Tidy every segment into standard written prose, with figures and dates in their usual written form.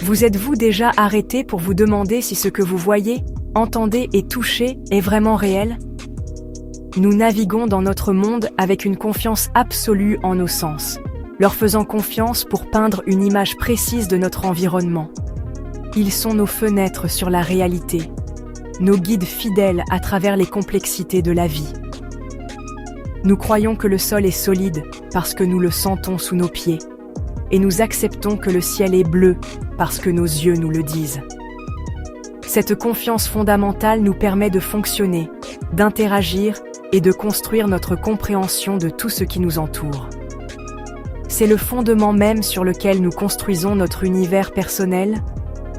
Vous êtes-vous déjà arrêté pour vous demander si ce que vous voyez, entendez et touchez est vraiment réel? Nous naviguons dans notre monde avec une confiance absolue en nos sens, leur faisant confiance pour peindre une image précise de notre environnement. Ils sont nos fenêtres sur la réalité, nos guides fidèles à travers les complexités de la vie. Nous croyons que le sol est solide parce que nous le sentons sous nos pieds, et nous acceptons que le ciel est bleu parce que nos yeux nous le disent. Cette confiance fondamentale nous permet de fonctionner, d'interagir et de construire notre compréhension de tout ce qui nous entoure. C'est le fondement même sur lequel nous construisons notre univers personnel,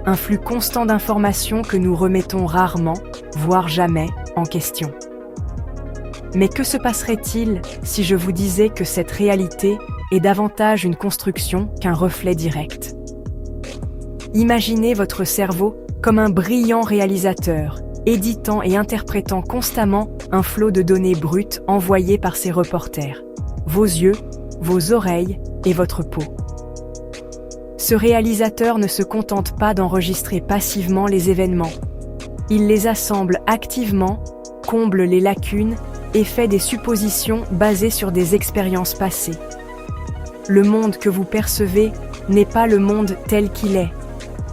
un flux constant d'informations que nous remettons rarement, voire jamais, en question. Mais que se passerait-il si je vous disais que cette réalité est davantage une construction qu'un reflet direct? Imaginez votre cerveau comme un brillant réalisateur, éditant et interprétant constamment un flot de données brutes envoyées par ses reporters, vos yeux, vos oreilles et votre peau. Ce réalisateur ne se contente pas d'enregistrer passivement les événements. Il les assemble activement, comble les lacunes et fait des suppositions basées sur des expériences passées. Le monde que vous percevez n'est pas le monde tel qu'il est,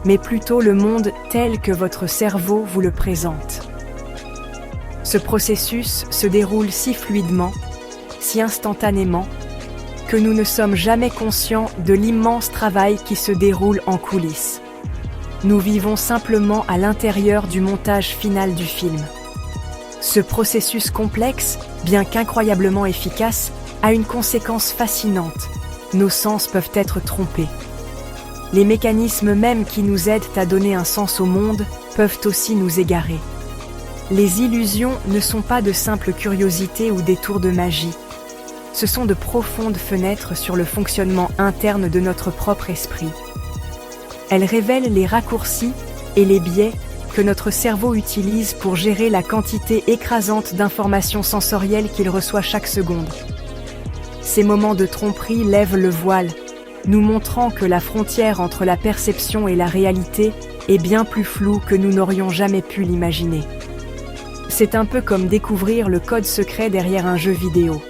mais plutôt le monde tel que votre cerveau vous le présente. Ce processus se déroule si fluidement, si instantanément, que nous ne sommes jamais conscients de l'immense travail qui se déroule en coulisses. Nous vivons simplement à l'intérieur du montage final du film. Ce processus complexe, bien qu'incroyablement efficace, a une conséquence fascinante. Nos sens peuvent être trompés. Les mécanismes mêmes qui nous aident à donner un sens au monde peuvent aussi nous égarer. Les illusions ne sont pas de simples curiosités ou des tours de magie. Ce sont de profondes fenêtres sur le fonctionnement interne de notre propre esprit. Elles révèlent les raccourcis et les biais que notre cerveau utilise pour gérer la quantité écrasante d'informations sensorielles qu'il reçoit chaque seconde. Ces moments de tromperie lèvent le voile, nous montrant que la frontière entre la perception et la réalité est bien plus floue que nous n'aurions jamais pu l'imaginer. C'est un peu comme découvrir le code secret derrière un jeu vidéo.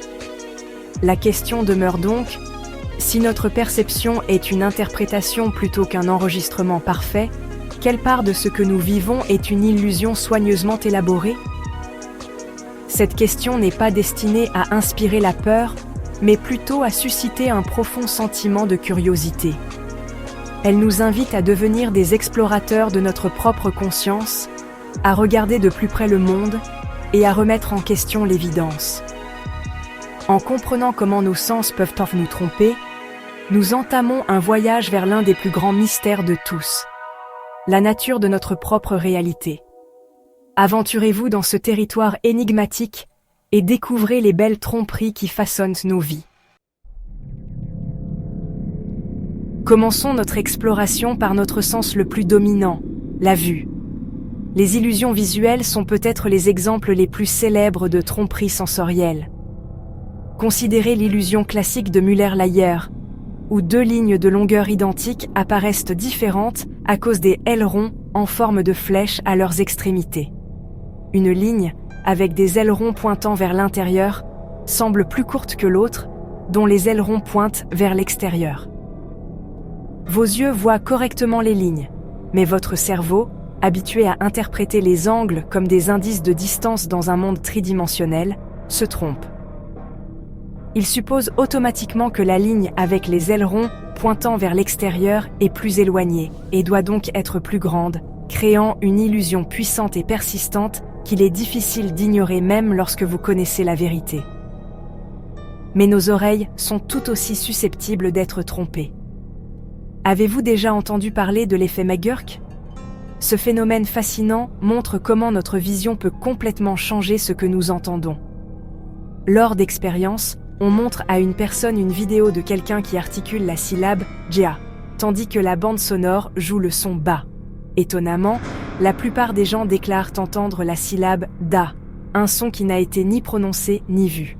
La question demeure donc, si notre perception est une interprétation plutôt qu'un enregistrement parfait, quelle part de ce que nous vivons est une illusion soigneusement élaborée? Cette question n'est pas destinée à inspirer la peur, mais plutôt à susciter un profond sentiment de curiosité. Elle nous invite à devenir des explorateurs de notre propre conscience, à regarder de plus près le monde et à remettre en question l'évidence. En comprenant comment nos sens peuvent nous tromper, nous entamons un voyage vers l'un des plus grands mystères de tous, la nature de notre propre réalité. Aventurez-vous dans ce territoire énigmatique et découvrez les belles tromperies qui façonnent nos vies. Commençons notre exploration par notre sens le plus dominant, la vue. Les illusions visuelles sont peut-être les exemples les plus célèbres de tromperies sensorielles. Considérez l'illusion classique de Müller-Lyer, où deux lignes de longueur identique apparaissent différentes à cause des ailerons en forme de flèche à leurs extrémités. Une ligne, avec des ailerons pointant vers l'intérieur, semble plus courte que l'autre, dont les ailerons pointent vers l'extérieur. Vos yeux voient correctement les lignes, mais votre cerveau, habitué à interpréter les angles comme des indices de distance dans un monde tridimensionnel, se trompe. Il suppose automatiquement que la ligne avec les ailerons pointant vers l'extérieur est plus éloignée et doit donc être plus grande, créant une illusion puissante et persistante qu'il est difficile d'ignorer même lorsque vous connaissez la vérité. Mais nos oreilles sont tout aussi susceptibles d'être trompées. Avez-vous déjà entendu parler de l'effet McGurk ? Ce phénomène fascinant montre comment notre vision peut complètement changer ce que nous entendons. Lors d'expériences, on montre à une personne une vidéo de quelqu'un qui articule la syllabe « ja », tandis que la bande sonore joue le son « ba ». Étonnamment, la plupart des gens déclarent entendre la syllabe « da », un son qui n'a été ni prononcé ni vu.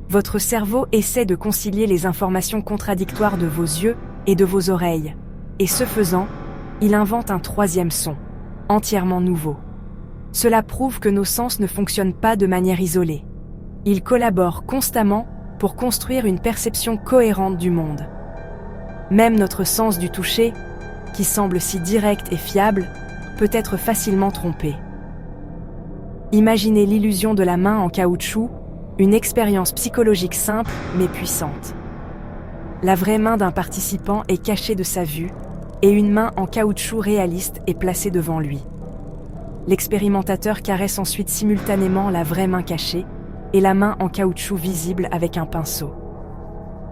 Votre cerveau essaie de concilier les informations contradictoires de vos yeux et de vos oreilles, et ce faisant, Il invente un troisième son, entièrement nouveau. Cela prouve que nos sens ne fonctionnent pas de manière isolée. Ils collaborent constamment pour construire une perception cohérente du monde. Même notre sens du toucher, qui semble si direct et fiable, peut être facilement trompé. Imaginez l'illusion de la main en caoutchouc, une expérience psychologique simple mais puissante. La vraie main d'un participant est cachée de sa vue et une main en caoutchouc réaliste est placée devant lui. L'expérimentateur caresse ensuite simultanément la vraie main cachée et la main en caoutchouc visible avec un pinceau.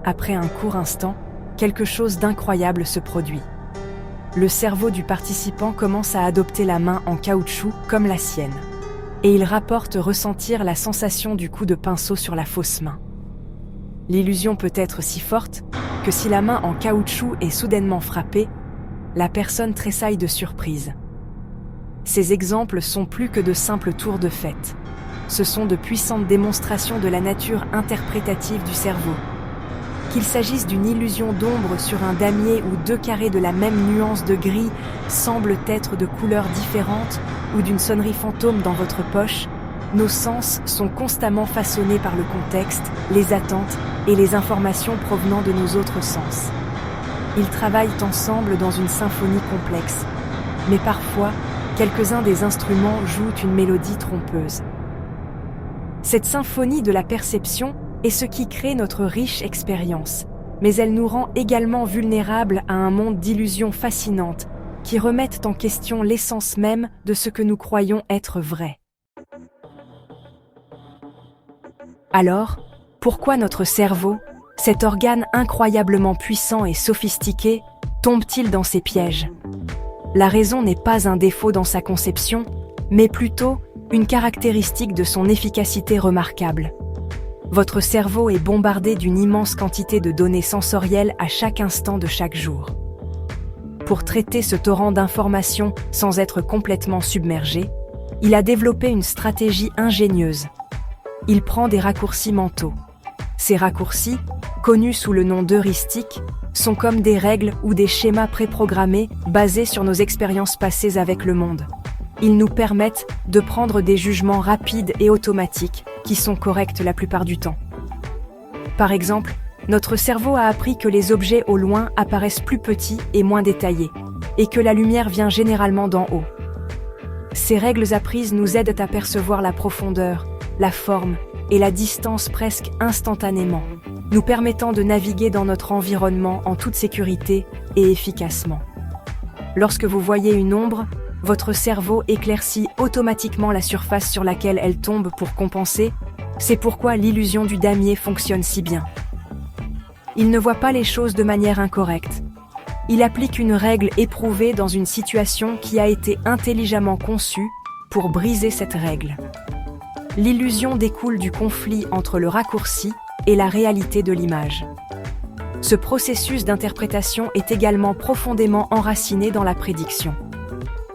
Après un court instant, quelque chose d'incroyable se produit. Le cerveau du participant commence à adopter la main en caoutchouc comme la sienne, et il rapporte ressentir la sensation du coup de pinceau sur la fausse main. L'illusion peut être si forte que si la main en caoutchouc est soudainement frappée, la personne tressaille de surprise. Ces exemples sont plus que de simples tours de fête. Ce sont de puissantes démonstrations de la nature interprétative du cerveau. Qu'il s'agisse d'une illusion d'ombre sur un damier ou deux carrés de la même nuance de gris semblent être de couleurs différentes ou d'une sonnerie fantôme dans votre poche, nos sens sont constamment façonnés par le contexte, les attentes et les informations provenant de nos autres sens. Ils travaillent ensemble dans une symphonie complexe, mais parfois, quelques-uns des instruments jouent une mélodie trompeuse. Cette symphonie de la perception est ce qui crée notre riche expérience, mais elle nous rend également vulnérables à un monde d'illusions fascinantes qui remettent en question l'essence même de ce que nous croyons être vrai. Alors, pourquoi notre cerveau, cet organe incroyablement puissant et sophistiqué, tombe-t-il dans ces pièges ? La raison n'est pas un défaut dans sa conception, mais plutôt une caractéristique de son efficacité remarquable. Votre cerveau est bombardé d'une immense quantité de données sensorielles à chaque instant de chaque jour. Pour traiter ce torrent d'informations sans être complètement submergé, il a développé une stratégie ingénieuse. Il prend des raccourcis mentaux. Ces raccourcis, connus sous le nom d'heuristiques, sont comme des règles ou des schémas préprogrammés basés sur nos expériences passées avec le monde. Ils nous permettent de prendre des jugements rapides et automatiques qui sont corrects la plupart du temps. Par exemple, notre cerveau a appris que les objets au loin apparaissent plus petits et moins détaillés, et que la lumière vient généralement d'en haut. Ces règles apprises nous aident à percevoir la profondeur, la forme et la distance presque instantanément, nous permettant de naviguer dans notre environnement en toute sécurité et efficacement. Lorsque vous voyez une ombre, votre cerveau éclaircit automatiquement la surface sur laquelle elle tombe pour compenser. C'est pourquoi l'illusion du damier fonctionne si bien. Il ne voit pas les choses de manière incorrecte. Il applique une règle éprouvée dans une situation qui a été intelligemment conçue pour briser cette règle. L'illusion découle du conflit entre le raccourci et la réalité de l'image. Ce processus d'interprétation est également profondément enraciné dans la prédiction.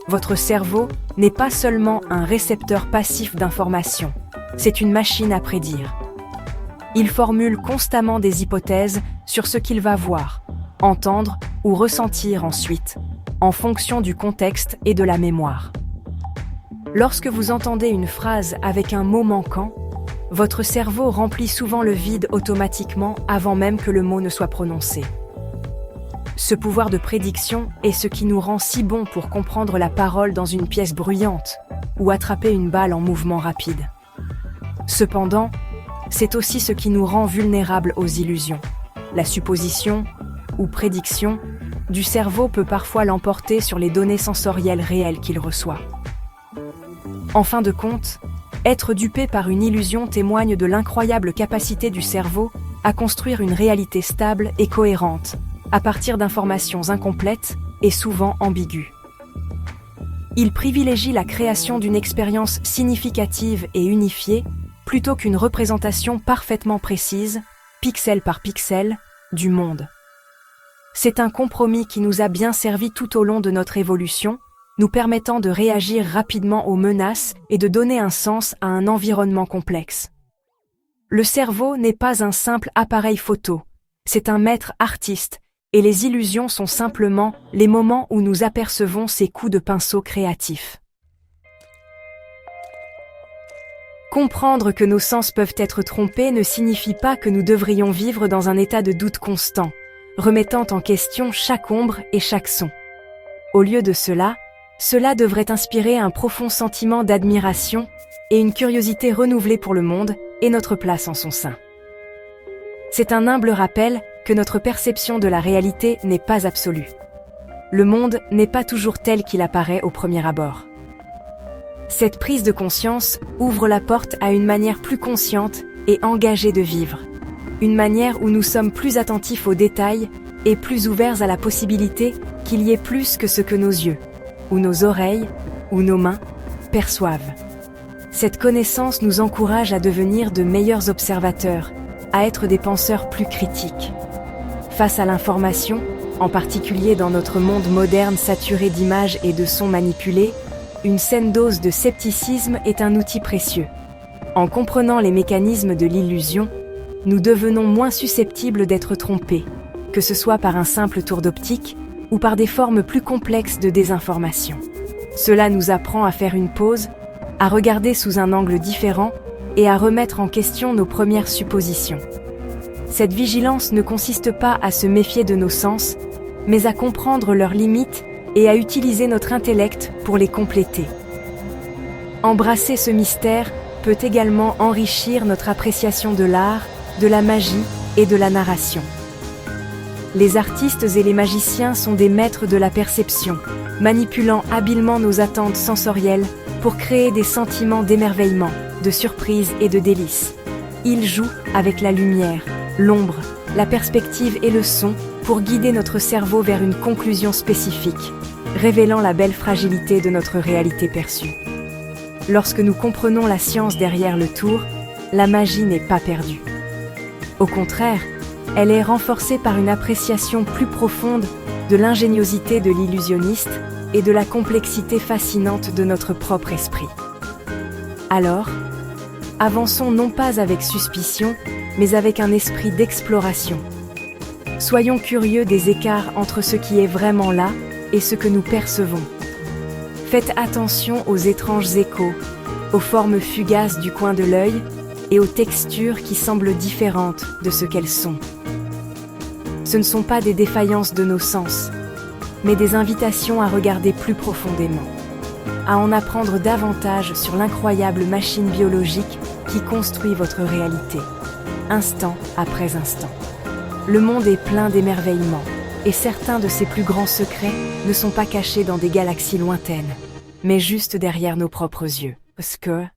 Votre cerveau n'est pas seulement un récepteur passif d'informations, c'est une machine à prédire. Il formule constamment des hypothèses sur ce qu'il va voir, entendre ou ressentir ensuite, en fonction du contexte et de la mémoire. Lorsque vous entendez une phrase avec un mot manquant, votre cerveau remplit souvent le vide automatiquement avant même que le mot ne soit prononcé. Ce pouvoir de prédiction est ce qui nous rend si bons pour comprendre la parole dans une pièce bruyante ou attraper une balle en mouvement rapide. Cependant, c'est aussi ce qui nous rend vulnérables aux illusions. La supposition ou prédiction du cerveau peut parfois l'emporter sur les données sensorielles réelles qu'il reçoit. En fin de compte, être dupé par une illusion témoigne de l'incroyable capacité du cerveau à construire une réalité stable et cohérente, à partir d'informations incomplètes et souvent ambiguës. Il privilégie la création d'une expérience significative et unifiée plutôt qu'une représentation parfaitement précise, pixel par pixel, du monde. C'est un compromis qui nous a bien servi tout au long de notre évolution, nous permettant de réagir rapidement aux menaces et de donner un sens à un environnement complexe. Le cerveau n'est pas un simple appareil photo, c'est un maître artiste et les illusions sont simplement les moments où nous apercevons ces coups de pinceau créatifs. Comprendre que nos sens peuvent être trompés ne signifie pas que nous devrions vivre dans un état de doute constant, remettant en question chaque ombre et chaque son. Au lieu de cela devrait inspirer un profond sentiment d'admiration et une curiosité renouvelée pour le monde et notre place en son sein. C'est un humble rappel que notre perception de la réalité n'est pas absolue. Le monde n'est pas toujours tel qu'il apparaît au premier abord. Cette prise de conscience ouvre la porte à une manière plus consciente et engagée de vivre. Une manière où nous sommes plus attentifs aux détails et plus ouverts à la possibilité qu'il y ait plus que ce que nos yeux, ou nos oreilles, ou nos mains perçoivent. Cette connaissance nous encourage à devenir de meilleurs observateurs, à être des penseurs plus critiques. Face à l'information, en particulier dans notre monde moderne saturé d'images et de sons manipulés, une saine dose de scepticisme est un outil précieux. En comprenant les mécanismes de l'illusion, nous devenons moins susceptibles d'être trompés, que ce soit par un simple tour d'optique ou par des formes plus complexes de désinformation. Cela nous apprend à faire une pause, à regarder sous un angle différent et à remettre en question nos premières suppositions. Cette vigilance ne consiste pas à se méfier de nos sens, mais à comprendre leurs limites et à utiliser notre intellect pour les compléter. Embrasser ce mystère peut également enrichir notre appréciation de l'art, de la magie et de la narration. Les artistes et les magiciens sont des maîtres de la perception, manipulant habilement nos attentes sensorielles pour créer des sentiments d'émerveillement, de surprise et de délice. Ils jouent avec la lumière, l'ombre, la perspective et le son pour guider notre cerveau vers une conclusion spécifique, révélant la belle fragilité de notre réalité perçue. Lorsque nous comprenons la science derrière le tour, la magie n'est pas perdue. Au contraire, elle est renforcée par une appréciation plus profonde de l'ingéniosité de l'illusionniste et de la complexité fascinante de notre propre esprit. Alors, avançons non pas avec suspicion, mais avec un esprit d'exploration. Soyons curieux des écarts entre ce qui est vraiment là et ce que nous percevons. Faites attention aux étranges échos, aux formes fugaces du coin de l'œil et aux textures qui semblent différentes de ce qu'elles sont. Ce ne sont pas des défaillances de nos sens, mais des invitations à regarder plus profondément, à en apprendre davantage sur l'incroyable machine biologique qui construit votre réalité, instant après instant. Le monde est plein d'émerveillements, et certains de ses plus grands secrets ne sont pas cachés dans des galaxies lointaines, mais juste derrière nos propres yeux. Parce que